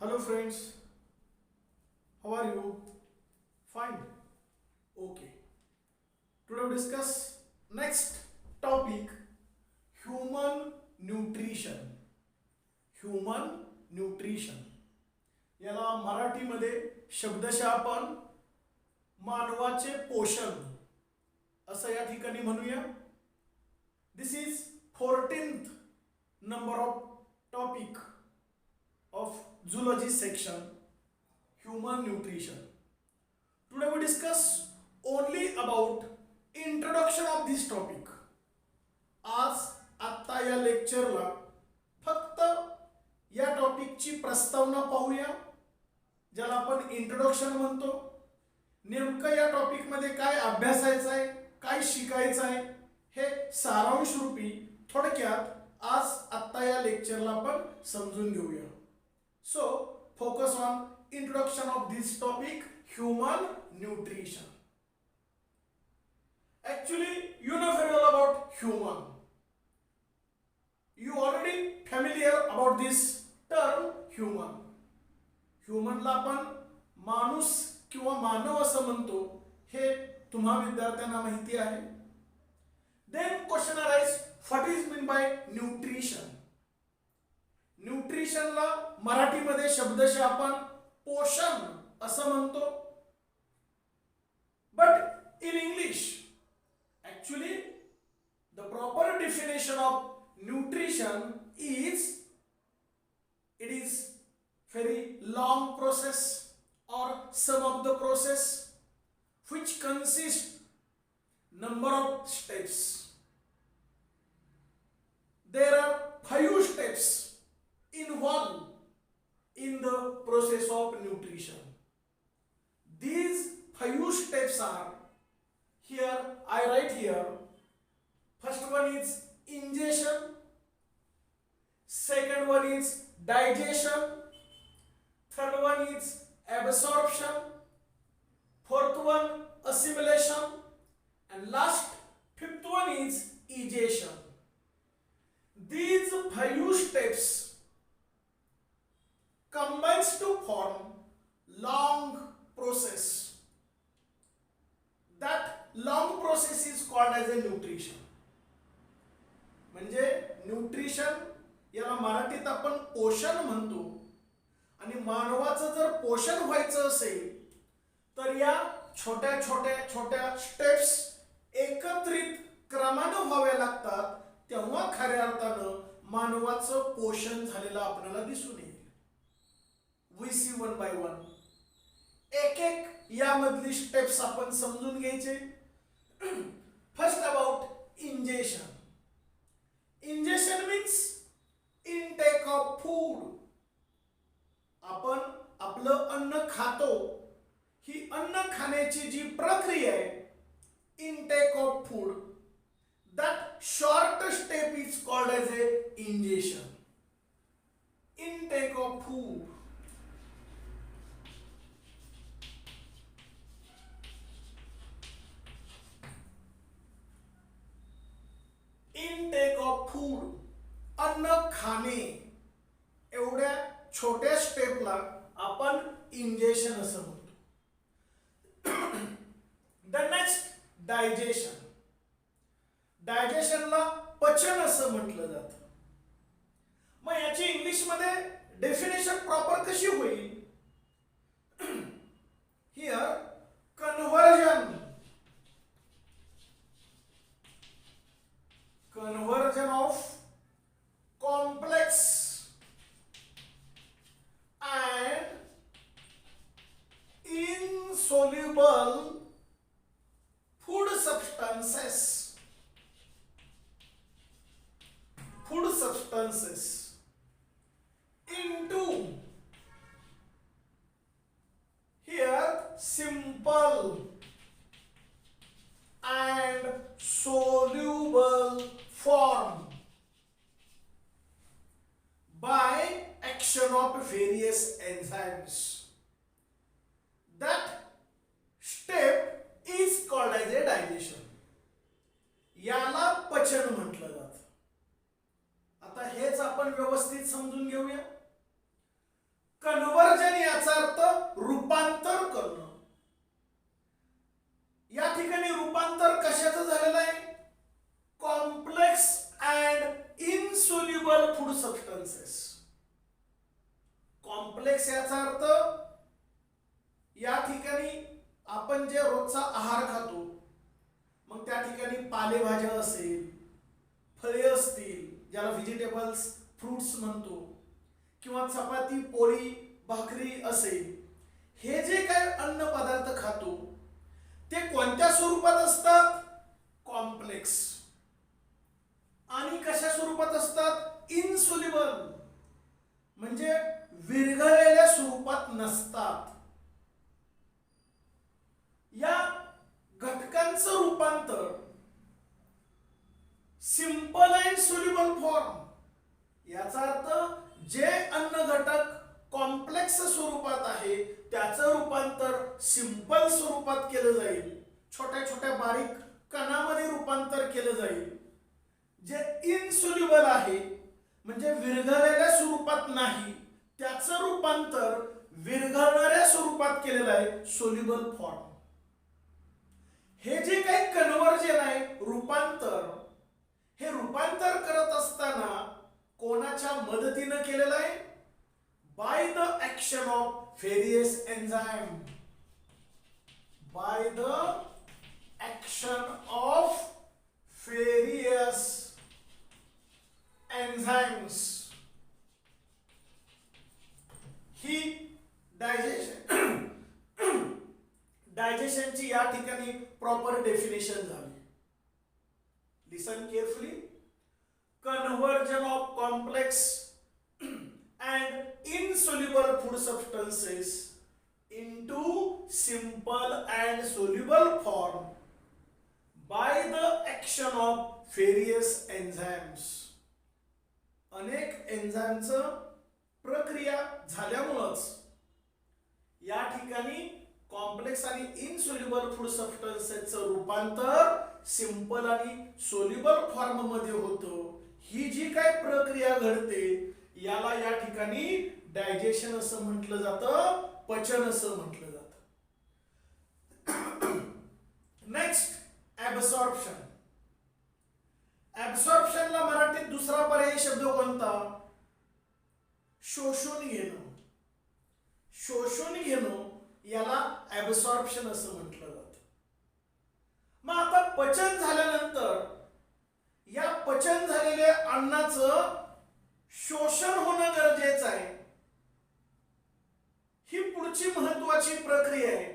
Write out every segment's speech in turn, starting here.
Hello friends, how are you? Fine. Okay. Today we discuss next topic, human nutrition. Human nutrition. याला मराठीमध्ये शब्दशः आपण मानवाचे पोषण असं या ठिकाणी म्हणूया. दिस is 14th number of topic of zoology section, human nutrition. Today we discuss only about introduction of this topic. आज आत्ता या लेक्चरला फक्त या टॉपिकची प्रस्तावना पाहूया, ज्याला आपण इंट्रोडक्शन म्हणतो. नेमकं या टॉपिक मध्ये काय अभ्यासायचं आहे, काय शिकायचं आहे, हे सारांश रूपी थोडक्यात आज आत्ता या लेक्चरला आपण समजून घेऊया. So focus on introduction of this topic, human nutrition. Actually, you know very well about human. You already familiar about this term human. Human ला आपण माणूस किंवा मानव असं म्हणतो, हे तुम्हा विद्यार्थ्यांना माहिती आहे. Then question arise, what is mean by nutrition? न्यूट्रिशनला मराठीमध्ये शब्दशः आपण पोषण असं म्हणतो. But in English actually the proper definition of nutrition is it is very long process or some of the process which consist number of steps. There are 5 steps involved in the process of nutrition. These 5 steps are here, I write here. First one is ingestion, second one is digestion, third one is absorption, fourth one assimilation, and last fifth one is egestion. These 5 steps combines to form long process. That long process is called as a nutrition. म्हणजे nutrition याला मराठीत आपण पोषण म्हणतो. आणि मानवाचं जर पोषण व्हायचं असेल तर या छोट्या छोट्या छोट्या स्टेप्स एकत्रित क्रमानं व्हाव्या लागतात, तेव्हा खऱ्या अर्थानं मानवाचं पोषण झालेलं आपल्याला दिसून येईल. We see one by one. एक एक यामधली स्टेप्स आपण समजून घ्यायचे. First about ingestion. Ingestion means intake of food. आपण आपलं अन्न खातो, ही अन्न खाण्याची जी प्रक्रिया आहे, intake of food, that short step is called as a ingestion. Intake of food. Intake of food. अन्न खाणे एवढ्या छोट्या स्टेपला आपण इंजेशन असं म्हणतो. The next digestion. डायजेशनला पचन असं म्हटलं जातं. मग याची इंग्लिश मध्ये डेफिनेशन प्रॉपर कशी होईल? Here conversion of complex and insoluble food substances into here simple and soluble form by action of various enzymes. That step is called as a digestion. याला पचन म्हटलं जातं. आता हेच आपण व्यवस्थित समजून घेऊया. कन्व्हर्जन याचा अर्थ या ठिकाणी आपण जे रोजचा आहार खातो, मग त्या ठिकाणी पालेभाज्या असेल, फळे असतील, ज्याला व्हेजिटेबल्स फ्रुट्स म्हणतो, किंवा चपाती पोळी भाकरी असेल, हे जे काय अन्न पदार्थ खातो ते कोणत्या स्वरूपात असतात? कॉम्प्लेक्स. आणि कशा स्वरूपात असतात? इनसोल्युबल, म्हणजे विरघळलेल्या स्वरूपात नसतात. या घटकांचं रूपांतर सिंपल अँड सोल्युबल फॉर्म, याचा अर्थ जे अन्न घटक कॉम्प्लेक्स स्वरूपात आहे त्याचं रूपांतर सिंपल स्वरूपात केलं जाईल, छोट्या छोट्या बारीक कणामध्ये रूपांतर केलं जाईल. जे इनसोल्युबल आहे म्हणजे विरघळलेल्या स्वरूपात नाही, त्याचं रूपांतर विरघळणाऱ्या स्वरूपात केलेलं आहे, सोल्युबल फॉर्म. हे जे काही कन्व्हर्जन आहे, रूपांतर, हे रूपांतर करत असताना कोणाच्या मदतीनं केलेलं आहे? By the action of various enzyme. By the action of various enzymes. ही डायजेशनची या ठिकाणी प्रॉपर डेफिनेशन झाली. Listen carefully. Conversion of complex and insoluble food substances into simple and soluble form by the action of various enzymes. अनेक एन्झाइमचं प्रक्रिया झाल्यामुळेच या ठिकाणी complex आणि इनसोल्युबल फूड सबस्टन्सेसचं रूपांतर सिंपल आणि सोल्युबल फॉर्म मध्ये होतं. ही जी काय प्रक्रिया घडते याला या ठिकाणी डायजेशन असं म्हटलं जातं, पचन असं म्हटलं जातं. Next, absorption. ऍब्सॉर्प्शनला मराठीत दुसरा पर्यायी शब्द कोणता? शोषून घेणं. शोषून घेणं याला ऍब्सॉर्प्शन असं म्हटलं जातं. मग आता पचन झाल्यानंतर या पचन झालेल्या अन्नाचं शोषण होणं गरजेचं आहे. ही पुढची महत्वाची प्रक्रिया आहे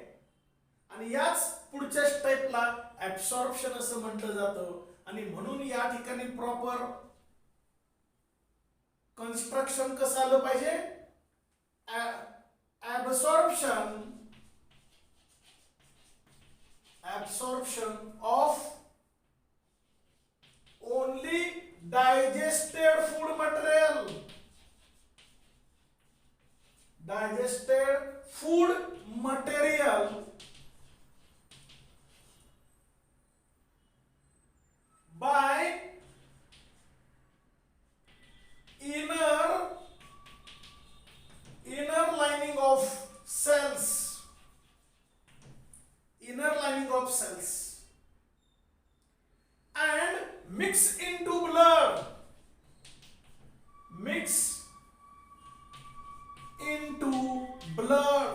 आणि याच पुढच्या स्टेपला ऍब्सॉर्प्शन असं म्हटलं जातं. आणि म्हणून या ठिकाणी प्रॉपर कन्स्ट्रक्शन कसं आलं पाहिजे? Absorption of only digested food material. Digested food material by inner lining of cells. Inner lining of cells. And mix into blood. Mix into blood.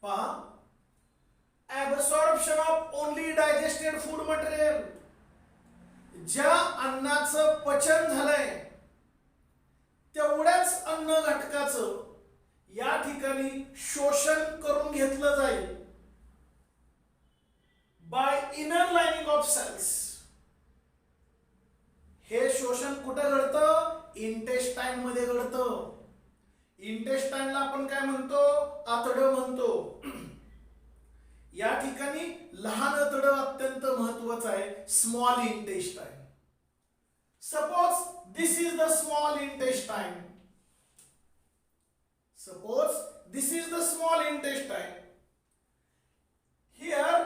पहा, absorption of only digested food material. ज्या अन्नाचं पचन झालंय तेवढ्याच अन्न घटकाचं या ठिकाणी शोषण करून घेतलं जाईल by inner lining of cells. हे शोषण कुठे घडतं? इंटेस्टाइन मध्ये घडतं. इंटेस्टाइनला आपण काय म्हणतो? आतडं म्हणतो. या ठिकाणी लहान आतडं अत्यंत महत्वाचं आहे, small intestine. Suppose this is the small intestine. Suppose this is the small intestine. Here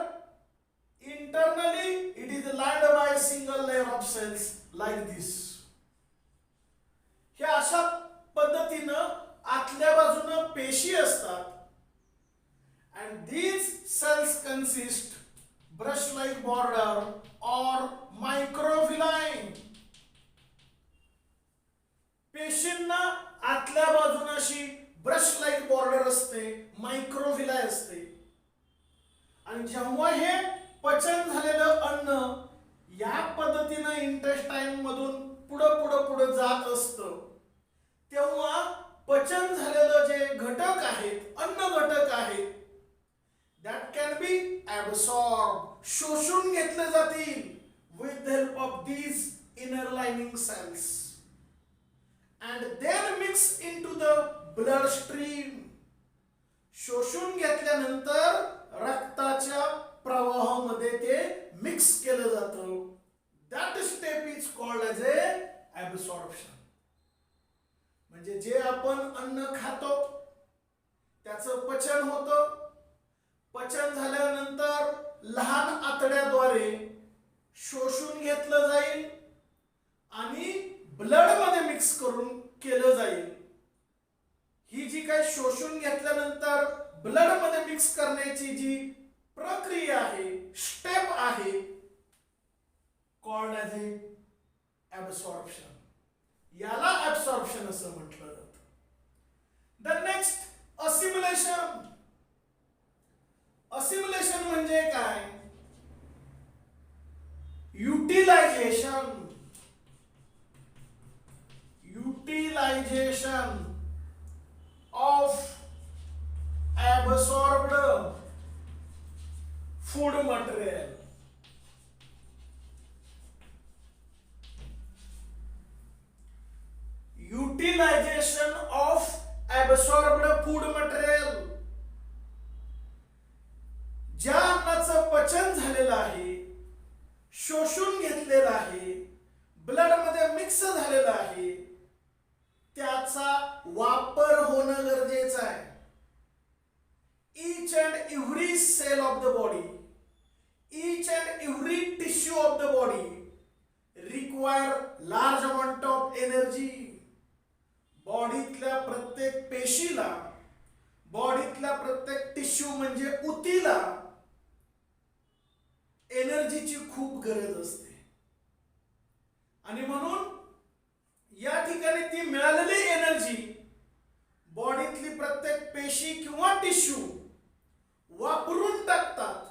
internally it is lined by a single layer of cells like this. हे अशा पद्धतीनं आतल्या बाजूनं पेशी असतात. And these cells consist brush like border or microvilli. पेशींना आतल्या बाजूने अशी ब्रश लाईक बॉर्डर असते, मायक्रोव्हिलाय असते. आणि जेव्हा हे पचन झालेलं अन्न या पद्धतीनं इंटेस्टाईन मधून पुढे जात असतं, तेव्हा पचन झालेलं जे घटक आहेत, अन्न घटक आहेत, दॅट कॅन बी ॲब्सॉर्ब, शोषून घेतले जातील with the help of these inner lining cells and then mix into the blood stream. शोषून घेतल्यानंतर रक्ताच्या प्रवाहामध्ये ते मिक्स केलं जातं. That step is called as absorption. म्हणजे जे आपण अन्न खातो त्याचं पचन होतं. पचन झाल्यानंतर लहान आतड्याद्वारे शोषून घेतलं जाईल आणि ब्लड मध्ये मिक्स करून केलं जाईल. ही जी काही शोषून घेतल्यानंतर ब्लड मध्ये मिक्स करण्याची जी प्रक्रिया आहे, स्टेप आहे, कॉल्ड एज ॲब्सॉर्प्शन. याला ॲब्सॉर्प्शन असं म्हटलं जातं. The next assimilation. असिमिलेशन म्हणजे काय? Utilisation. Utilisation of absorbed food material. Utilization of absorbed food material. ज्या अन्नाचं पचन झालेलं आहे, शोषून घेतलेलं आहे, ब्लड मध्ये मिक्स झालेलं आहे, त्याचा वापर होणं गरजेचं आहे. Each and every cell of the body, each and every tissue of the body require large amount of energy. बॉडीतल्या प्रत्येक पेशीला, बॉडीतल्या प्रत्येक टिश्यू म्हणजे उतीला एनर्जीची खूप गरज असते. आणि म्हणून या ठिकाणी ती मिळालेली एनर्जी बॉडीतली प्रत्येक पेशी किंवा टिश्यू वापरून टाकतात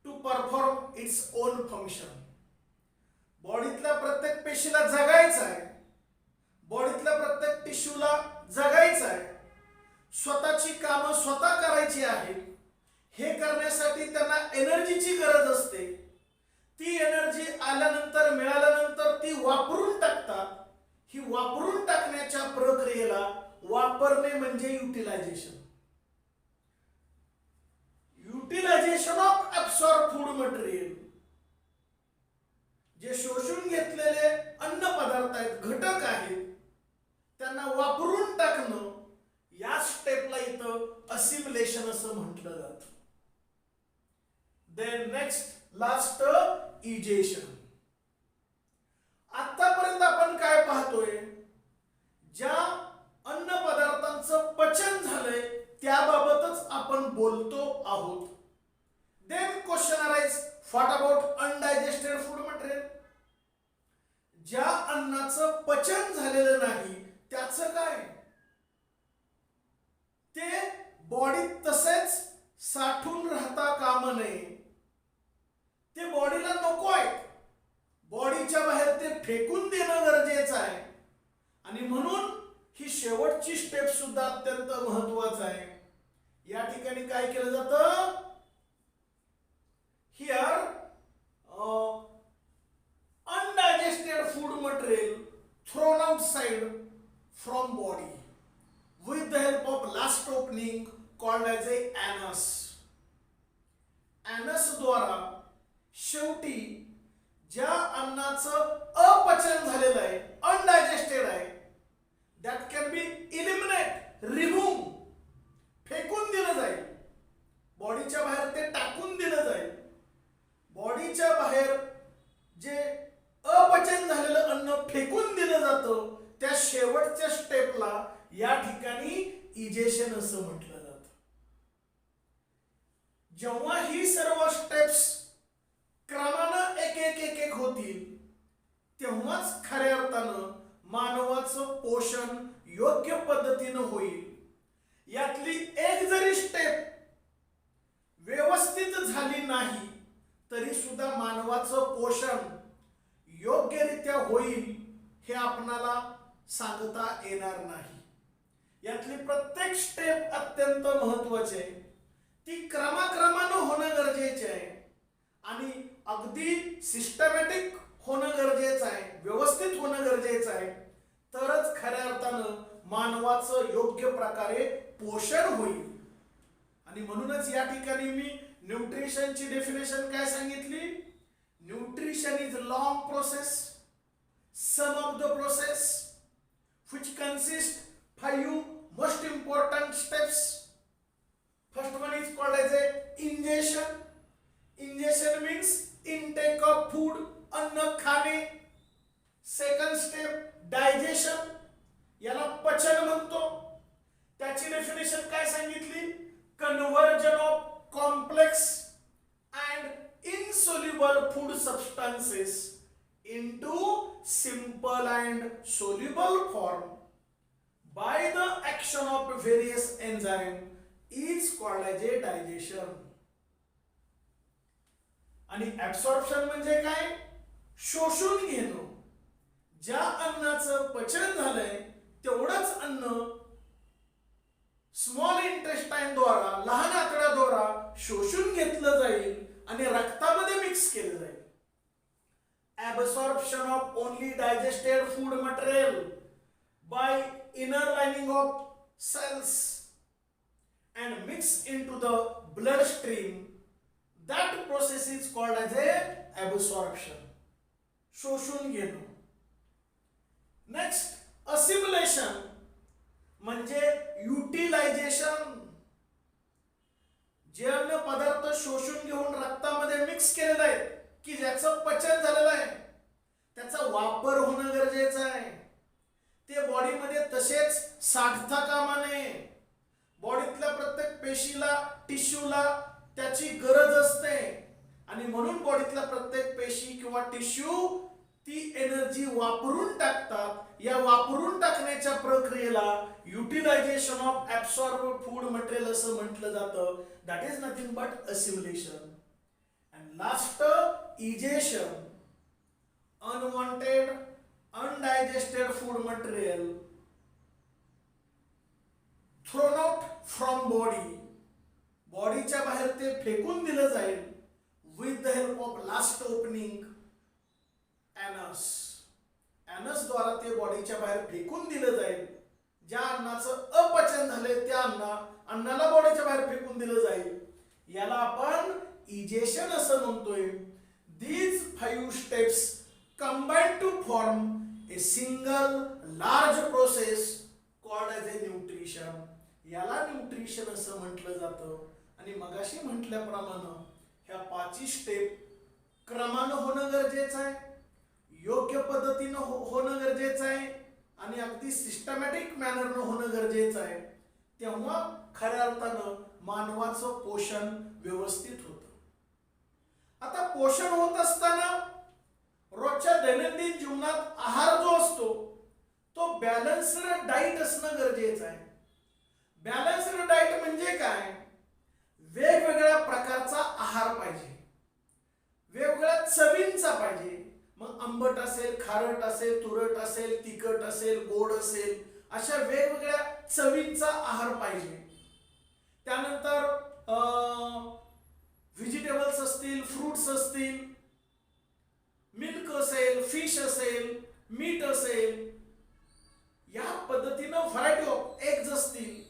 to perform its own function. बॉडीतल्या प्रत्येक पेशीला जगायचं आहे, बॉडीतल्या प्रत्येक टिश्यूला जगायचं आहे, स्वतःची कामं स्वतः करायची आहेत. हे करण्यासाठी त्यांना एनर्जीची गरज असते. ती एनर्जी आल्यानंतर, मिळाल्यानंतर ती वापरून टाकतात. ही वापरून टाकण्याच्या प्रक्रियेला वापरणे म्हणजे utilisation. Utilisation of absorb food material. जे शोषून घेतलेले अन्न पदार्थ आहेत, घटक आहेत, त्यांना वापरून टाकणं, या स्टेपला इथं असिमिलेशन असं म्हटलं जातं. Then next last egestion. आतापर्यंत आपण काय पाहतोय? ज्या अन्न पदार्थांचं पचन झालंय त्याबाबतच आपण बोलतो आहोत. Then question arise, what about undigested food material? ज्या अन्नाचं पचन झालेलं नाही त्याचं काय? ते बॉडीत तसेच साठून राहता कामा नये. ते बॉडीला नको आहेत. बॉडीच्या बाहेर ते फेकून देणं गरजेचं आहे. आणि म्हणून ही शेवटची स्टेप सुद्धा अत्यंत महत्वाचं आहे. या ठिकाणी काय केलं जातं? Here undigested food material thrown outside from body with the help of last opening called as a anus. anus द्वारा शेवटी ज्या अन्नाचं अपचन झालेलं आहे, अनडायजेस्टेड आहे, that can be eliminate, remove, फेकून दिलं जाईल. बॉडीच्या बाहेर ते टाकून दिलं जाईल. बॉडीच्या बाहेर जे अपचन झालेलं अन्न फेकून दिलं जातं, त्या शेवटच्या स्टेपला या ठिकाणी इजेशन असं म्हटलं जातं. जेव्हा ही सर्व स्टेप्स क्रमानं एक एक एक एक होतील तेव्हाच खऱ्या अर्थानं मानवाचं पोषण योग्य पद्धतीनं होईल. यातली एक जरी स्टेप व्यवस्थित झाली नाही तरी सुद्धा मानवाचं पोषण योग्यरित्या होईल हे आपणाला सांगता येणार नाही. यातली प्रत्येक स्टेप अत्यंत महत्वाची आहे. ती क्रमाक्रमानं होणं गरजेचे आहे आणि अगदी सिस्टमॅटिक होणं गरजेचं आहे, व्यवस्थित होणं गरजेचं आहे. तरच खऱ्या अर्थानं मानवाचं योग्य प्रकारे पोषण होईल. आणि म्हणूनच या ठिकाणी मी न्यूट्रिशनची डेफिनेशन काय सांगितली? Nutrition is long process, sum of the process which consist 5 most important steps. First one is called as a ingestion. Ingestion means intake of food, अन्न खाणे. Second step digestion, याला पचन म्हणतो. त्याची डेफिनेशन काय सांगितली? Conversion of complex and insoluble food substances into simple and soluble form by the action of various enzymes is called as a digestion. आणि absorption म्हणजे काय? शोषून घेणं. ज्या अन्नाचं पचन झालंय तेवढंच अन्न स्मॉल इंटेस्टाइन द्वारा, लहान आतड्याद्वारा शोषून घेतलं जाईल आणि रक्तामध्ये मिक्स केलं जाईल. Absorption of only digested food material by inner lining of cells and mix into the bloodstream, that process is called as a absorption. शोषून घेणं. नेक्स्ट assimilation म्हणजे युटिलायझेशन. जे अन्न पदार्थ शोषून घेऊन रक्तामध्ये मिक्स केलेले आहेत की ज्याचं पचन झालेलं आहे त्याचा वापर होणं गरजेचं आहे. ते बॉडीमध्ये तसेच साठता कामा नये. बॉडीतल्या प्रत्येक पेशीला, टिश्यूला त्याची गरज असते आणि म्हणून बॉडीतल्या प्रत्येक पेशी किंवा टिश्यू ती एनर्जी वापरून टाकतात. या वापरून टाकण्याच्या प्रक्रियेला utilization of absorb food material असं म्हटलं जातं. That is nothing but assimilation. And last, egestion, unwanted, undigested food material thrown out from body. बॉडीच्या बाहेर ते फेकून दिलं जाईल with the help of last opening, anus. anus द्वारा ते बॉडीच्या बाहेर फेकून दिलं जाईल. ज्या अन्नाचं अपचन झाले त्या अन्नाला बॉडीच्या बाहेर फेकून दिलं जाईल. याला आपण इजेशन असं म्हणतोय. These 5 steps combine to form a single large process called as a nutrition. याला न्यूट्रिशन असं म्हटलं जातं. आणि मगाशी म्हटल्याप्रमाणे ह्या 5 स्टेप क्रमानं होणं गरजेचं आहे, योग्य पद्धतीनं होणं गरजेचं आहे आणि अगदी सिस्टमॅटिक मॅनरनं होणं गरजेचं आहे. तेव्हा खऱ्या अर्थानं मानवाचं पोषण व्यवस्थित होतं. आता पोषण होत असताना रोजच्या दैनंदिन जीवनात आहार जो असतो तो बॅलन्स्ड डाईट असणं गरजेचं आहे. बॅलन्स्ड डाईट म्हणजे काय? वेगवेगळ्या प्रकारचा आहार पाहिजे, वेगवेगळ्या चवींचा पाहिजे. मग आंबट असेल, खारट असेल, तुरट असेल, तिखट असेल, गोड असेल, अशा वेगवेगळ्या चवींचा आहार पाहिजे. त्यानंतर व्हेजिटेबल्स असतील, फ्रूट्स असतील, मिल्क असेल, फिश असेल, मीट असेल, या पद्धतीनं व्हरायटी ऑफ एग्ज असतील,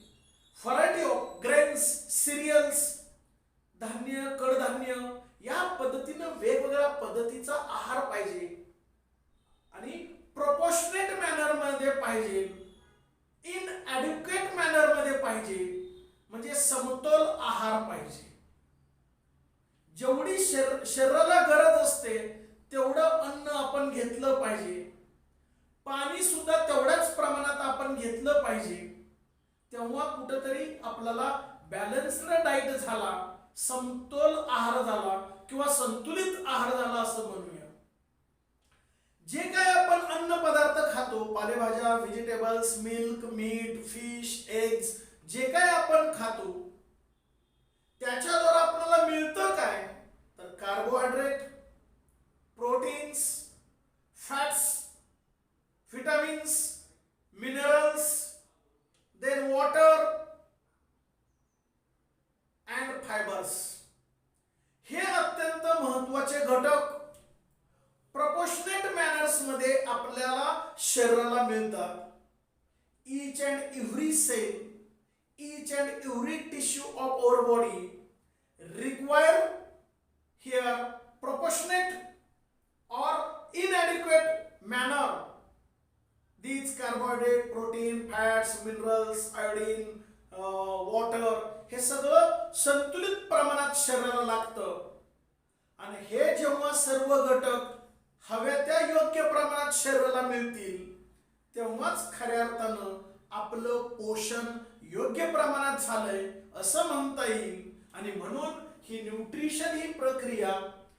व्हरायटी ऑफ ग्रेन्स, सिरियल्स, धान्य, कडधान्य, या पद्धतीनं वेगवेगळ्या पद्धतीचा आहार पाहिजे आणि प्रोपोर्शनेट मॅनर मध्ये पाहिजे, इन ॲड्युकेट मॅनर मध्ये पाहिजे. म्हणजे समतोल आहार पाहिजे. जेवढी शरीराला गरज असते तेवढं अन्न आपण घेतलं पाहिजे. पाणी सुद्धा तेवढ्याच प्रमाणात आपण घेतलं पाहिजे. तेव्हा कुठेतरी आपल्याला बॅलन्स्ड डाईट झाला, समतोल आहार झाला किंवा संतुलित आहार झाला असं म्हणूया. जे काय आपण अन्न पदार्थ खातो, पालेभाज्या, vegetables, milk, meat, fish, eggs, जे काय आपण खातो त्याच्याद्वारे आपल्याला मिळतं काय, तर carbohydrate, proteins, fats, vitamins, minerals, then water and fibres. हे अत्यंत महत्वाचे घटक प्रपोर्शनेट मॅनर्स मध्ये आपल्याला शरीराला मिळतात. each and every cell, each and every tissue of our body require here proportionate or inadequate manner these carbohydrate, protein, fats, minerals, iodine, water हे सगळं संतुलित प्रमाणात शरीराला लागतं. आणि हे जेव्हा सर्व घटक हव्या त्या योग्य प्रमाणात शरीराला मिळतील तेव्हाच खऱ्या अर्थानं आपलं पोषण योग्य प्रमाणात झालंय असं म्हणता येईल. आणि म्हणून ही न्यूट्रिशन ही प्रक्रिया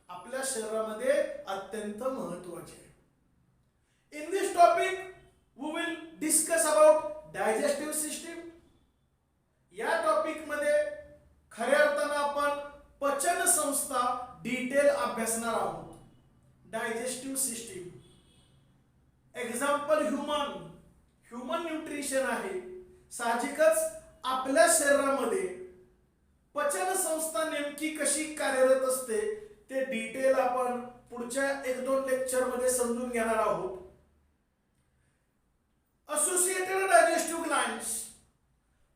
आपल्या शरीरामध्ये अत्यंत महत्वाची आहे. In this topic we will discuss about digestive system. या टॉपिक मध्ये खऱ्या अर्थानं आपण पचन संस्था डिटेल अभ्यासणार आहोत. Digestive system example human nutrition आहे. साहजिकच आपल्या शरीरामध्ये पचन संस्था नेमकी कशी कार्यरत असते ते डिटेल आपण पुढच्या 1-2 लेक्चर मध्ये समजून घेणार आहोत. असोसिएटेड डायजेस्टिव्ह ग्लँड्स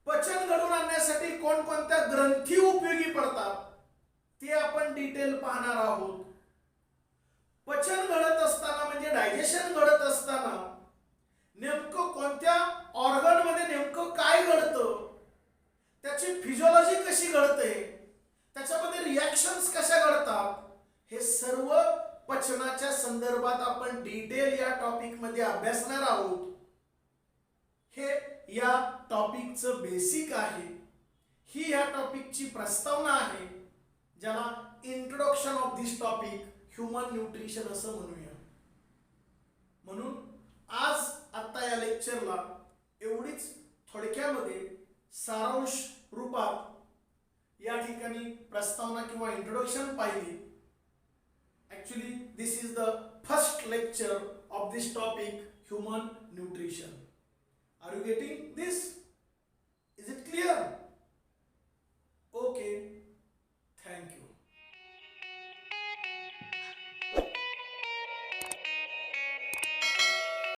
पचन घडवून आणण्यासाठी कोणकोणत्या ग्रंथी उपयोगी पडतात ते आपण डिटेल पाहणार आहोत. पचन घडत असताना म्हणजे डायजेशन घडत असताना नेमकं कोणत्या ऑर्गन मध्ये नेमकं काय घडतं, त्याची फिजिओलॉजी कशी घडते, त्याच्यामध्ये रिॲक्शन्स कशा घडतात, हे सर्व पचनाच्या संदर्भात आपण डिटेल या टॉपिक मध्ये अभ्यासणार आहोत. हे या टॉपिकचं बेसिक आहे. ही या टॉपिकची प्रस्तावना आहे ज्याला introduction of this topic human nutrition असं म्हणूया. म्हणून आज आता या लेक्चरला एवढीच थोडक्यामध्ये सारांश रूपात या ठिकाणी प्रस्तावना किंवा इंट्रोडक्शन पाहिली. Actually this is the first lecture of this topic human nutrition. Are you getting this?